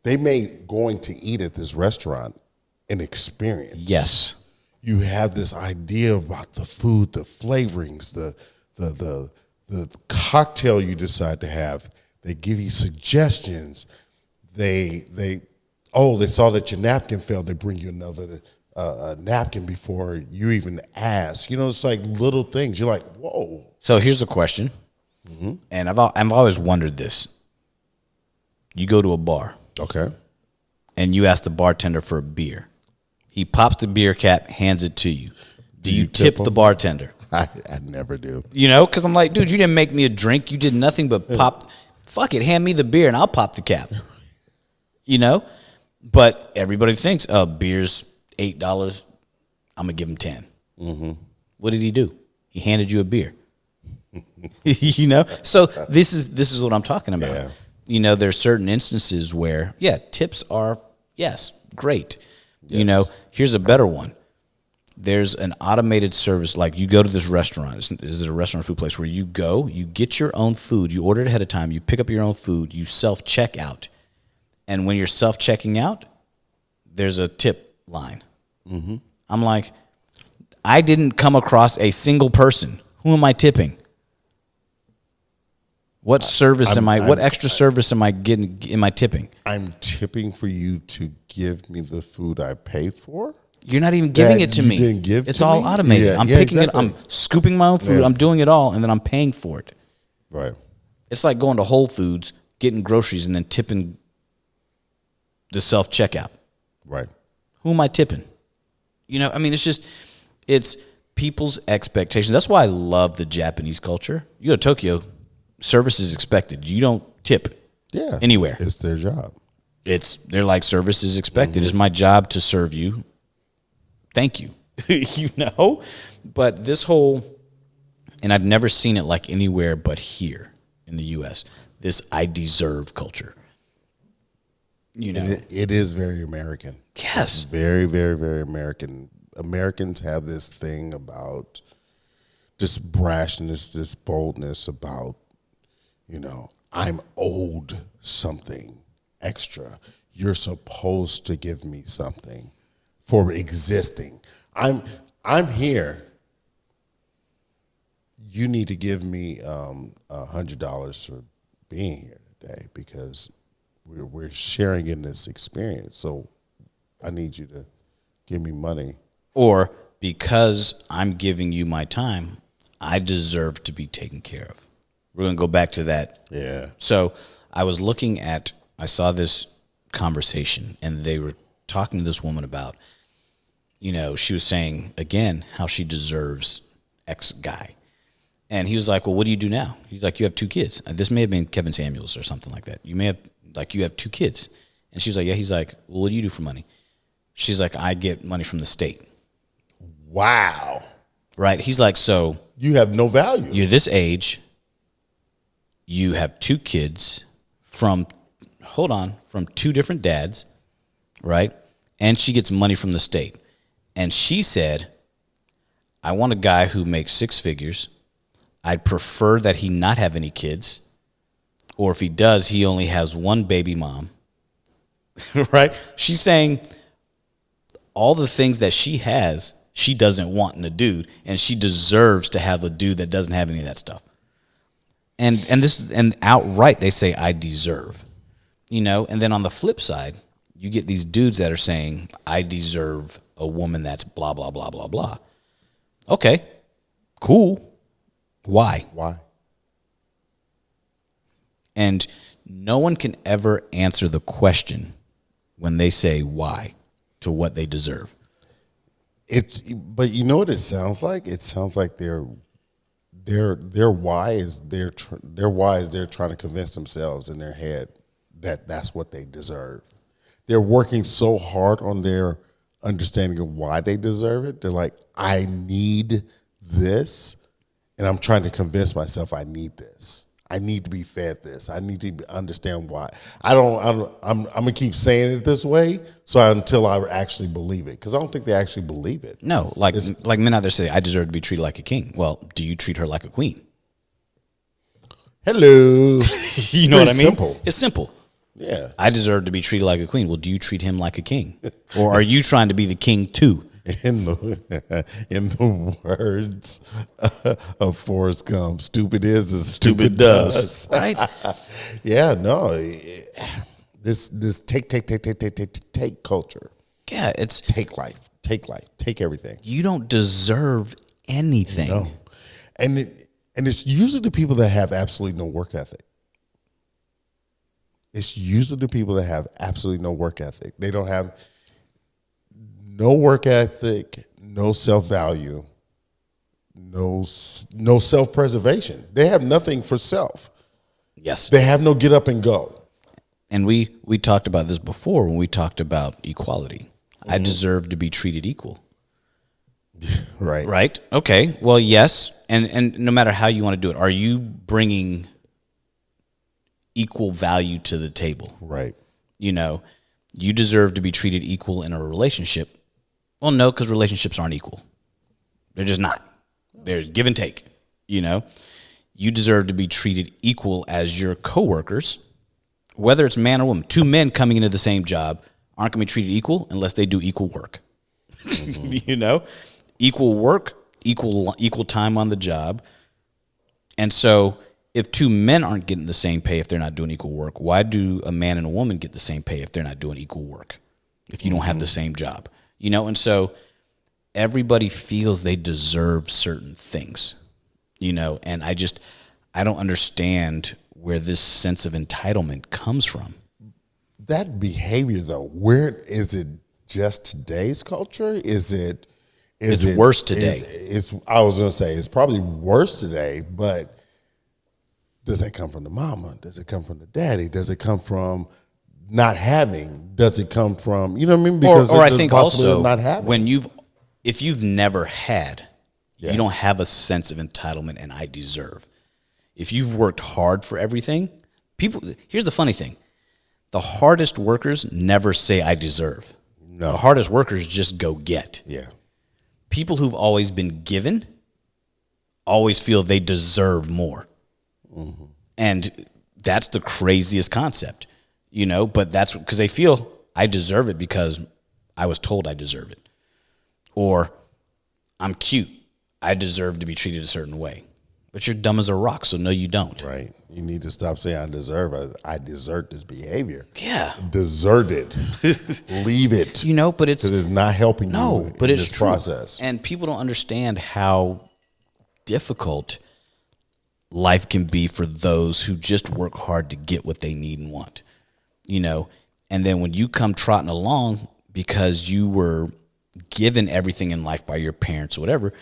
They made going to eat at this restaurant an experience. Yes. You have this idea about the food, the flavorings, the cocktail you decide to have. They give you suggestions. They saw that your napkin fell. They bring you another napkin before you even ask. It's like little things. You're like, whoa. So here's a question, and I've always wondered this. You go to a bar. Okay. And you ask the bartender for a beer. He pops the beer cap, hands it to you. Do you tip the bartender? I never do. Because I'm like, dude, you didn't make me a drink. You did nothing but pop. Fuck it, hand me the beer and I'll pop the cap. you know. But everybody thinks, oh, beer's $8. I'm gonna give him 10. Mm-hmm. What did he do? He handed you a beer. You know. So this is what I'm talking about. Yeah. You know, there's certain instances where, yeah, tips are, yes, great. Yes. You know, here's a better one. There's an automated service, like you go to this restaurant. Is it a restaurant or food place where you go, you get your own food, you order it ahead of time, you pick up your own food, you self-check out. And when you're self-checking out, there's a tip line. Mm-hmm. I'm like, I didn't come across a single person. Who am I tipping? What service what extra service am I getting? Am I tipping? I'm tipping for you to give me the food I paid for? You're not even giving it to me. Didn't give it's to all me? automated. Yeah, I'm picking exactly. it. I'm scooping my own food. Yeah. I'm doing it all, and then I'm paying for it. Right. It's like going to Whole Foods, getting groceries, and then tipping the self-checkout. Right. Who am I tipping? You know, I mean, it's people's expectations. That's why I love the Japanese culture. You go to Tokyo, service is expected. You don't tip anywhere. It's their job. They're like, service is expected. Mm-hmm. It's my job to serve you. Thank you. You know? But this whole, and I've never seen it like anywhere but here in the U.S., this I deserve culture. You know? It is very American. Yes. It's very, very, very American. Americans have this thing about this brashness, this boldness about, you know, I'm owed something extra. You're supposed to give me something for existing. I'm here. You need to give me $100 for being here today because we're sharing in this experience. So I need you to give me money. Or because I'm giving you my time, I deserve to be taken care of. We're going to go back to that. Yeah. So I saw this conversation, and they were talking to this woman about, you know, she was saying, again, how she deserves X guy. And he was like, well, what do you do now? He's like, you have 2 kids. This may have been Kevin Samuels or something like that. You have 2 kids. And she was like, yeah. He's like, well, what do you do for money? She's like, I get money from the state. Wow. Right? He's like, so. You have no value. You're this age. You have 2 kids from 2 different dads, right? And she gets money from the state. And she said, I want a guy who makes 6 figures. I'd prefer that he not have any kids. Or if he does, he only has 1 baby mom. Right? She's saying all the things that she has, she doesn't want in a dude, and she deserves to have a dude that doesn't have any of that stuff. And outright they say, I deserve. You know, and then on the flip side, you get these dudes that are saying, I deserve a woman that's blah, blah, blah, blah, blah. Okay, cool. Why? And no one can ever answer the question when they say why to what they deserve. But you know what it sounds like? It sounds like their why is they're trying to convince themselves in their head that that's what they deserve. They're working so hard on their understanding of why they deserve it. They're like, I need this, and I'm trying to convince myself I need this. I need to be fed this. I need to understand why. I'm gonna keep saying it this way until I actually believe it, because I don't think they actually believe it. No, like men out there say, I deserve to be treated like a king. Well, do you treat her like a queen? Hello. You know what I mean? Simple. It's simple. Yeah. I deserve to be treated like a queen. Well, do you treat him like a king? Or are you trying to be the king too? In the words of Forrest Gump, stupid is as stupid does. Right? Yeah, no. This take culture. Yeah, it's take life, take everything. You don't deserve anything. No. And it's usually the people that have absolutely no work ethic. It's usually the people that have absolutely no work ethic. They don't have no work ethic, no self-value, no self-preservation. They have nothing for self. Yes. They have no get up and go. And we talked about this before when we talked about equality. I deserve to be treated equal. Right. Right? Okay. Well, yes. And no matter how you want to do it, are you bringing equal value to the table? Right. You know, you deserve to be treated equal in a relationship. Well, no, because relationships aren't equal. They're just not. There's give and take. You know, you deserve to be treated equal as your coworkers, whether it's man or woman. Two men coming into the same job aren't going to be treated equal unless they do equal work. You know, equal work, equal time on the job. And so if two men aren't getting the same pay if they're not doing equal work, why do a man and a woman get the same pay if they're not doing equal work? If you don't have the same job, you know? And so everybody feels they deserve certain things, you know? And I don't understand where this sense of entitlement comes from. That behavior, though, where is it? Just today's culture? It's worse today. I was going to say it's probably worse today, but does that come from the mama? Does it come from the daddy? Does it come from not having? Does it come from, you know what I mean? Because or I think also not having. if you've never had, Yes. you don't have a sense of entitlement and I deserve. If you've worked hard for everything, here's the funny thing. The hardest workers never say I deserve. No. The hardest workers just go get. Yeah. People who've always been given always feel they deserve more. Mm-hmm. And that's the craziest concept, you know, but that's because they feel I deserve it because I was told I deserve it. Or I'm cute. I deserve to be treated a certain way. But you're dumb as a rock, so no, you don't. Right. You need to stop saying I deserve it. I desert this behavior. Yeah. Desert it. Leave it. You know, but it's not helping no, you but in it's this true. process. And people don't understand how difficult life can be for those who just work hard to get what they need and want. You know, and then when you come trotting along because you were given everything in life by your parents or whatever,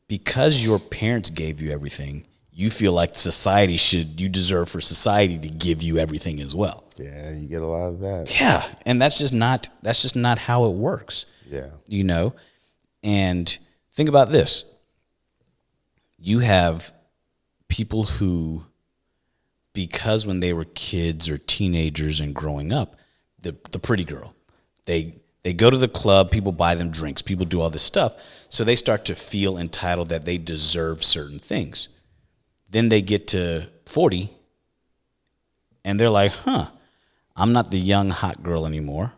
because your parents gave you everything, you feel like you deserve for society to give you everything as well. Yeah, you get a lot of that. Yeah, and that's just not how it works. Yeah. You know? And think about this. You have people who, because when they were kids or teenagers and growing up, the pretty girl, they go to the club, people buy them drinks, people do all this stuff, so they start to feel entitled that they deserve certain things. Then they get to 40, and they're like, I'm not the young, hot girl anymore.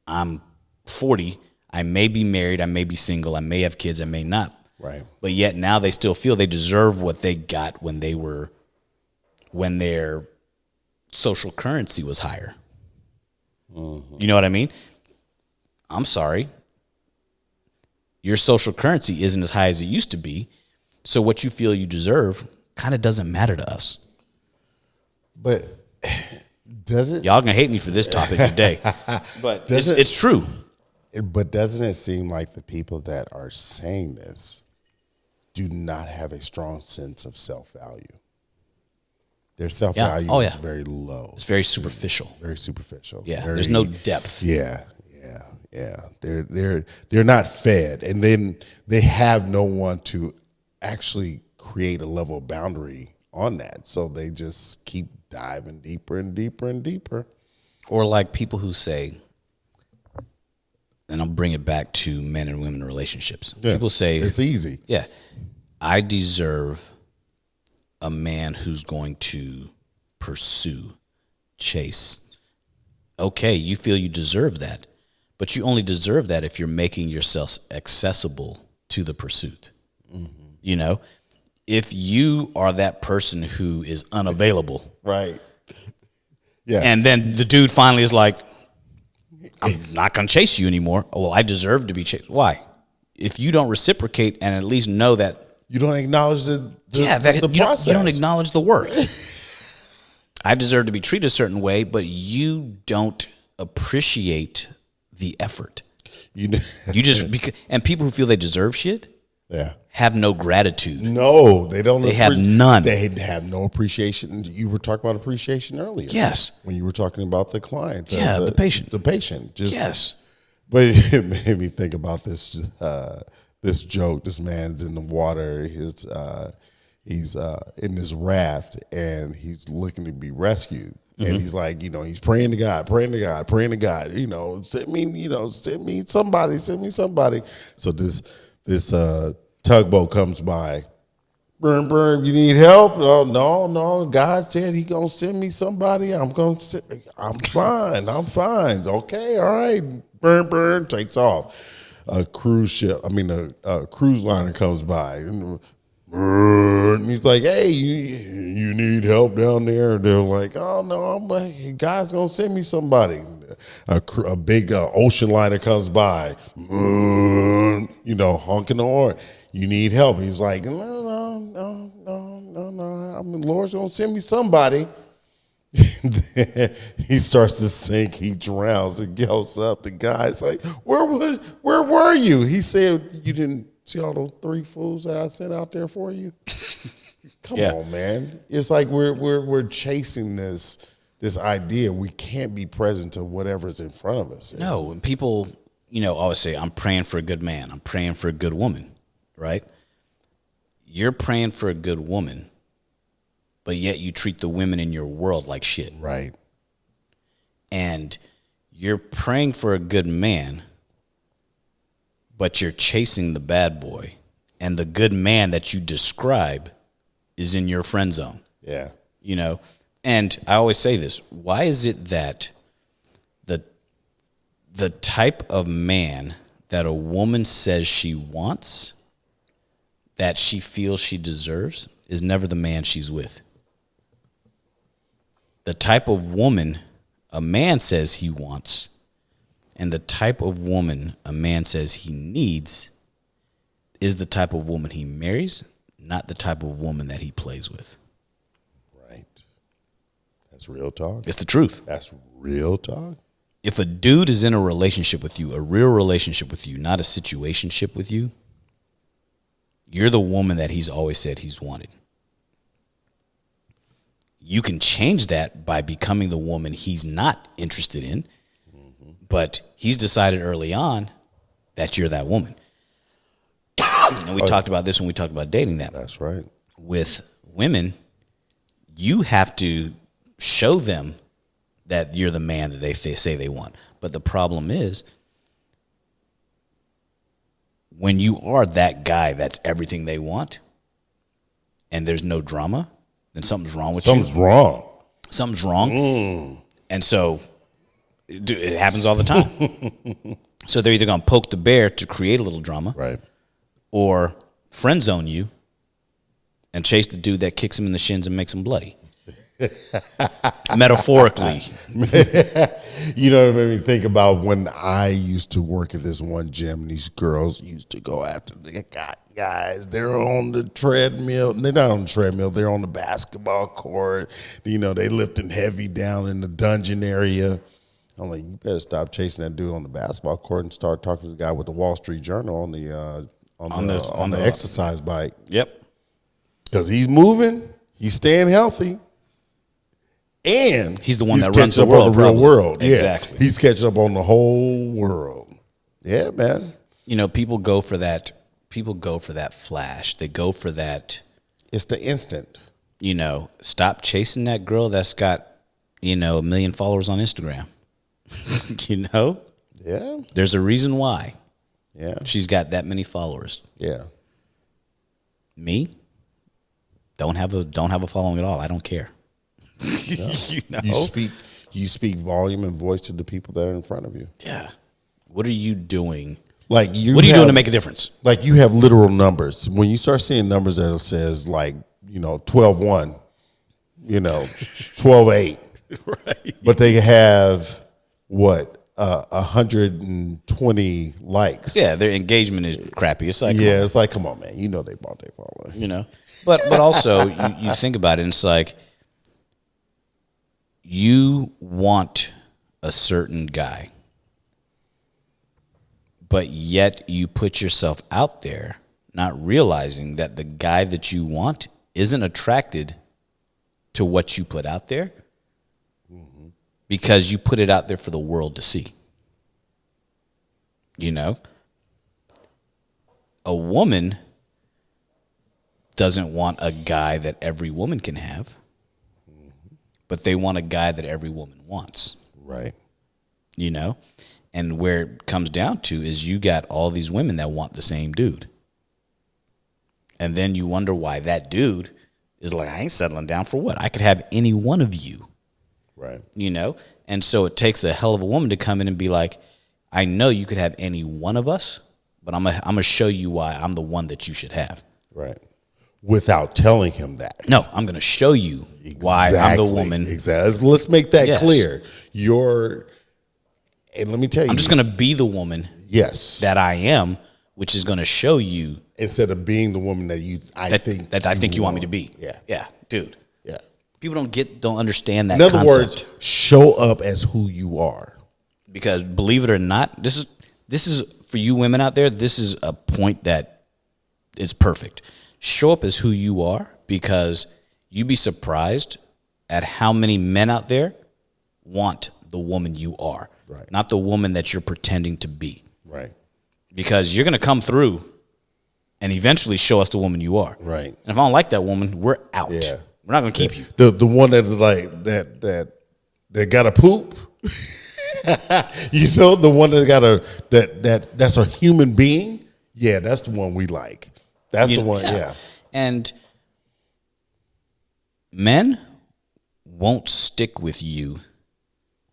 I'm 40. I may be married. I may be single. I may have kids. I may not. Right. But yet now they still feel they deserve what they got when their social currency was higher. Mm-hmm. You know what I mean? I'm sorry. Your social currency isn't as high as it used to be. So what you feel you deserve kind of doesn't matter to us. But does it? Y'all gonna hate me for this topic today. But it's true. But doesn't it seem like the people that are saying this do not have a strong sense of self-value? Their self-value is very low. It's very superficial. Very superficial. Yeah. There's no depth. Yeah. They're not fed, and then they have no one to actually create a level of boundary on that. So they just keep diving deeper and deeper and deeper. Or like people who say, and I'll bring it back to men and women relationships. Yeah, people say it's easy. Yeah. I deserve a man who's going to pursue, chase. Okay, you feel you deserve that. But you only deserve that if you're making yourself accessible to the pursuit. Mm-hmm. You know, if you are that person who is unavailable. Right. Yeah. And then the dude finally is like, I'm not going to chase you anymore. Oh, well, I deserve to be chased. Why? If you don't reciprocate and at least know that. You don't acknowledge the process. You don't acknowledge the work. I deserve to be treated a certain way, but you don't appreciate the effort. You just and people who feel they deserve shit Yeah. have no gratitude. No, they don't. They have none. They have no appreciation. You were talking about appreciation earlier. Yes. When you were talking about the client. The patient. The patient. Yes. But it made me think about this this joke. This man's in the water. He's in this raft, and he's looking to be rescued. And he's like, he's praying to God, praying to God, praying to God. Send me somebody, send me somebody. So this tugboat comes by. Burn, you need help? Oh, no. God said he gonna send me somebody. I'm fine. Okay, all right. Burn, takes off. A cruise liner comes by. And he's like, hey, you need help down there? They're like, oh, no, God's going to send me somebody. A big ocean liner comes by, honking the horn. You need help. He's like, no. The Lord's going to send me somebody. He starts to sink. He drowns and goes up. The guy's like, where were you? He said, you didn't see all those 3 fools that I sent out there for you? Come on, man. It's like we're chasing this idea. We can't be present to whatever's in front of us. No, and people, always say, I'm praying for a good man. I'm praying for a good woman, right? You're praying for a good woman, but yet you treat the women in your world like shit. Right. And you're praying for a good man, but you're chasing the bad boy, and the good man that you describe is in your friend zone. Yeah. And I always say this, why is it that the type of man that a woman says she wants, that she feels she deserves, is never the man she's with? The type of woman a man says he wants, and the type of woman a man says he needs, is the type of woman he marries, not the type of woman that he plays with. Right. That's real talk. It's the truth. That's real talk. If a dude is in a relationship with you, a real relationship with you, not a situationship with you, you're the woman that he's always said he's wanted. You can change that by becoming the woman he's not interested in, but he's decided early on that you're that woman. And we talked about this when we talked about dating that. That's right. With women, you have to show them that you're the man that they say they want. But the problem is, when you are that guy that's everything they want, and there's no drama, then something's wrong with you. Something's wrong. And so it happens all the time. So they're either going to poke the bear to create a little drama, Right. or friend zone you and chase the dude that kicks him in the shins and makes him bloody. Metaphorically. You know what made me think about when I used to work at this one gym, and these girls used to go after the guys. They're on the treadmill. They're not on the treadmill. They're on the basketball court. They lifting heavy down in the dungeon area. I'm like, you better stop chasing that dude on the basketball court and start talking to the guy with the Wall Street Journal on the exercise bike. Yep. Because he's moving, he's staying healthy, and he's the one that catching runs the up world, on the real probably. world. Exactly. Yeah, he's catching up on the whole world. Yeah, man. People go for that. People go for that flash. They go for that. It's the instant. Stop chasing that girl that's got, 1 million followers on Instagram. Yeah. There's a reason why. Yeah. She's got that many followers. Yeah. Me, don't have a following at all. I don't care. You speak volume and voice to the people that are in front of you. Yeah. What are you doing? What are you doing to make a difference? Like, you have literal numbers. When you start seeing numbers that says 12-1, 12-8. Right. But they have 120 likes. Yeah, their engagement is crappy. It's like, it's like, come on, man. They bought their following. But also you think about it, and it's like, you want a certain guy, but yet you put yourself out there not realizing that the guy that you want isn't attracted to what you put out there because you put it out there for the world to see. You know? A woman doesn't want a guy that every woman can have, but they want a guy that every woman wants. Right. You know? And where it comes down to is you got all these women that want the same dude. And then you wonder why that dude is like, I ain't settling down for what? I could have any one of you. Right. You know? And so it takes a hell of a woman to come in and be like, I know you could have any one of us, but I'm gonna show you why I'm the one that you should have. Right. Without telling him that. No, I'm going to show you why I'm the woman. Exactly. Let's make that clear. And let me tell you. I'm just going to be the woman that I am, which is going to show you. Instead of being the woman that I think you want me to be. Yeah. Yeah, dude. Yeah. People don't understand that concept. In other concept. words, show up as who you are. Because believe it or not, this is for you women out there, this is a point that is perfect. Show up as who you are, because you'd be surprised at how many men out there want the woman you are, right? Not the woman that you're pretending to be, right? Because you're going to come through and eventually show us the woman you are, right? And if I don't like that woman, we're out. Yeah. We're not going to keep you. The one that is like that got to poop. You know, the one that got that's a human being. Yeah, that's the one we like. That's the one, yeah. And men won't stick with you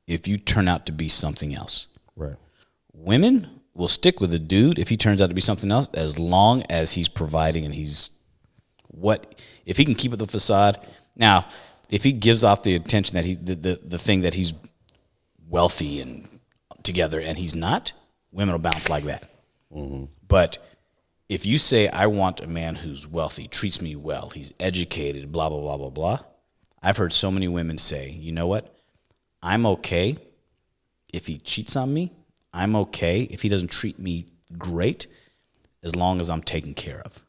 if you turn out to be something else. Right. Women will stick with a dude if he turns out to be something else, as long as he's providing and if he can keep it the facade. Now, if he gives off the attention that the thing that he's wealthy and together and he's not, women will bounce like that. Mm-hmm. But if you say, I want a man who's wealthy, treats me well, he's educated, blah, blah, blah, blah, blah. I've heard so many women say, you know what? I'm okay if he cheats on me. I'm okay if he doesn't treat me great, as long as I'm taken care of.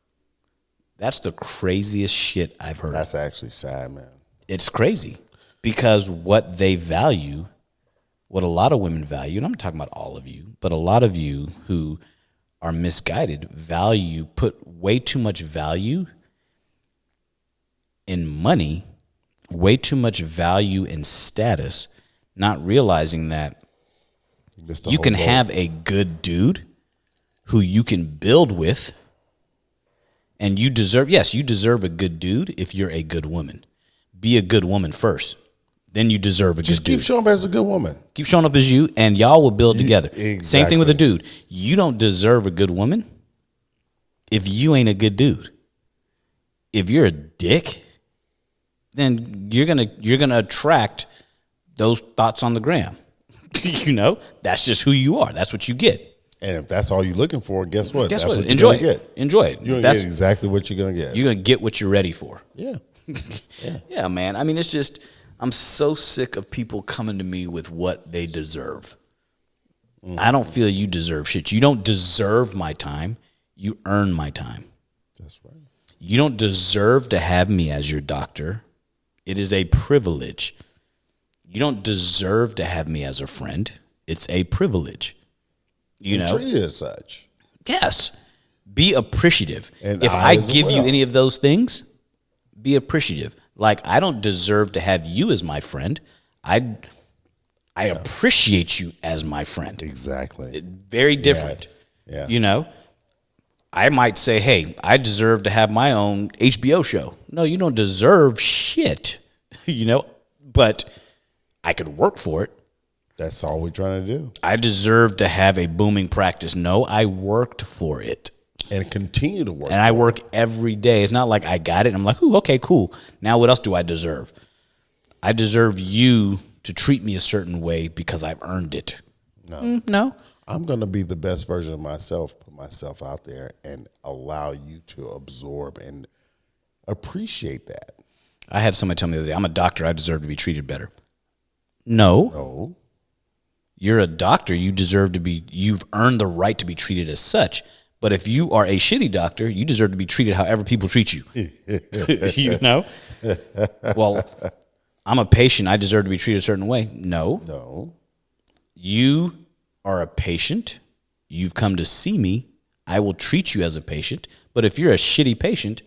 That's the craziest shit I've heard. That's actually sad, man. It's crazy, because what they value, what a lot of women value, and I'm talking about all of you, but a lot of you who are misguided put way too much value in money, way too much value in status, not realizing that you can have a good dude who you can build with, and you deserve a good dude if you're a good woman. Be a good woman first. Then you deserve a good dude. Just keep showing up as a good woman. Keep showing up as you, and y'all will build together. Exactly. Same thing with a dude. You don't deserve a good woman if you ain't a good dude. If you're a dick, then you're gonna attract those thoughts on the gram. You know, that's just who you are. That's what you get. And if that's all you're looking for, guess what? Guess that's what? You're Enjoy gonna it. Get. Enjoy it. You're gonna get exactly what you're gonna get. You're gonna get what you're ready for. Yeah. Yeah, man. I mean, it's just, I'm so sick of people coming to me with what they deserve. Mm-hmm. I don't feel you deserve shit. You don't deserve my time. You earn my time. That's right. You don't deserve to have me as your doctor. It is a privilege. You don't deserve to have me as a friend. It's a privilege. You know, treat it as such. Yes. Be appreciative. And if I give you any of those things, be appreciative. Like, I don't deserve to have you as my friend. I appreciate you as my friend. Exactly. Very different. Yeah. You know, I might say, hey, I deserve to have my own HBO show. No, you don't deserve shit. You know, but I could work for it. That's all we're trying to do. I deserve to have a booming practice. No, I worked for it. And continue to work. And I work every day. It's not like I got it. I'm like, ooh, okay, cool. Now what else do I deserve? I deserve you to treat me a certain way because I've earned it. No. No. I'm going to be the best version of myself, put myself out there, and allow you to absorb and appreciate that. I had somebody tell me the other day, I'm a doctor. I deserve to be treated better. No. No. You're a doctor. You've earned the right to be treated as such. But if you are a shitty doctor, you deserve to be treated however people treat you. You know? Well, I'm a patient. I deserve to be treated a certain way. No. No. You are a patient. You've come to see me. I will treat you as a patient. But if you're a shitty patient,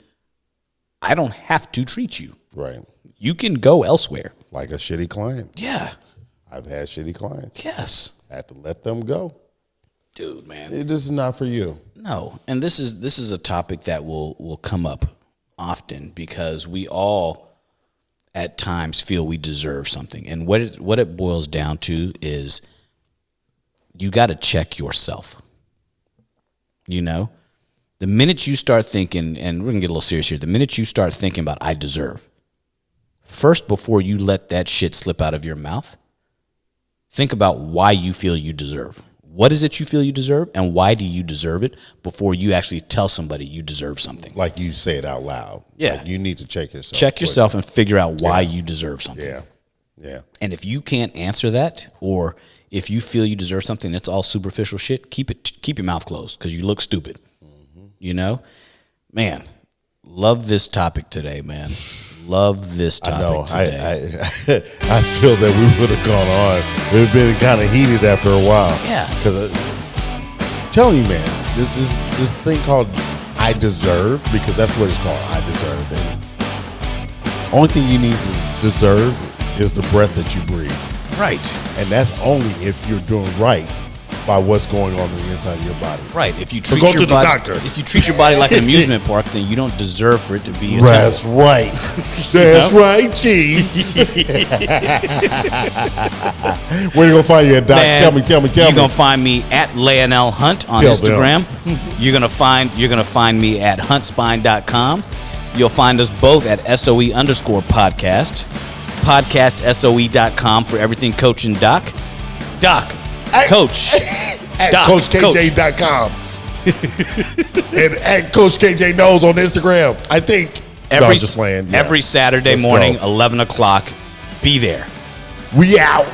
I don't have to treat you. Right. You can go elsewhere. Like a shitty client. Yeah. I've had shitty clients. Yes. I had to let them go. Dude, man. This is not for you. No. And this is a topic that will come up often because we all at times feel we deserve something. And what it boils down to is you got to check yourself. You know? The minute you start thinking, and we're going to get a little serious here, the minute you start thinking about I deserve, first, before you let that shit slip out of your mouth, think about why you feel you deserve. What is it you feel you deserve, and why do you deserve it before you actually tell somebody you deserve something? Like you say it out loud. Yeah. Like you need to check yourself. Check yourself and figure out why you deserve something. Yeah. Yeah. And if you can't answer that, or if you feel you deserve something that's all superficial shit, keep your mouth closed because you look stupid. Mm-hmm. You know? Man, love this topic today, man. Love this topic today. I feel that we would have gone on. We've been kind of heated after a while. Yeah. Because I'm telling you, man, this thing called I deserve, because that's what it's called, I deserve. And only thing you need to deserve is the breath that you breathe. Right. And that's only if you're doing right by what's going on the inside of your body. Right. If you treat go your to the body, doctor. If you treat your body like an amusement park, then you don't deserve for it to be a That's temple. right. That's right, cheese. Where you gonna find you at, Doc? Man, Tell me. You're gonna find me at Leonel Hunt on Tell Instagram. You're gonna find me at huntspine.com. You'll find us both at SOE_podcast. PodcastSOE.com for everything Coach and Doc. Doc. Coach. At Doc, CoachKJ.com. And at Coach KJ Knows on Instagram. I think. Every just playing. Yeah. Saturday Let's morning, go. 11 o'clock. Be there. We out.